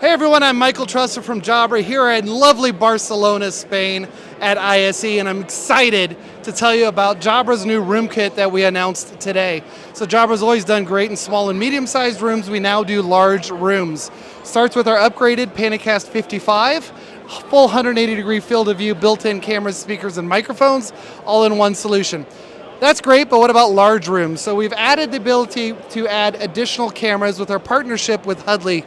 Hey everyone, I'm Michael Trusser from Jabra here in lovely Barcelona, Spain at ISE, and I'm excited to tell you about Jabra's new room kit that we announced today. So Jabra's always done great in small and medium-sized rooms. We now do large rooms. Starts with our upgraded PanaCast 55, full 180-degree field of view, built-in cameras, speakers, and microphones, all in one solution. That's great, but what about large rooms? So we've added the ability to add additional cameras with our partnership with Huddly.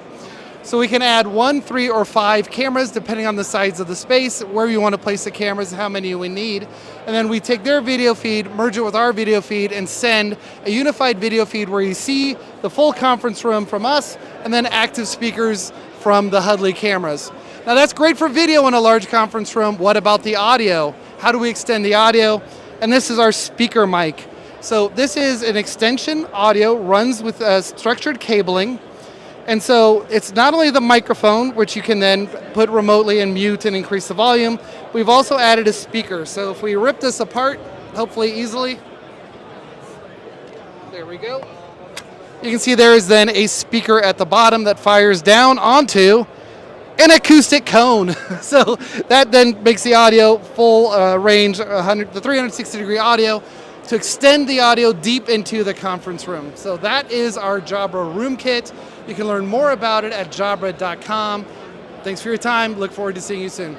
So we can add 1, 3, or 5 cameras depending on the size of the space, where you want to place the cameras, how many we need. And then we take their video feed, merge it with our video feed, and send a unified video feed where you see the full conference room from us and then active speakers from the Huddly cameras. Now that's great for video in a large conference room. What about the audio? How do we extend the audio? And this is our speaker mic. So this is an extension audio, runs with structured cabling. And so it's not only the microphone, which you can then put remotely and mute and increase the volume, we've also added a speaker. So if we rip this apart, hopefully easily, there we go. You can see there is then a speaker at the bottom that fires down onto an acoustic cone. So that then makes the audio full range, the 360-degree audio, to extend the audio deep into the conference room. So that is our Jabra room kit. You can learn more about it at jabra.com. Thanks for your time. Look forward to seeing you soon.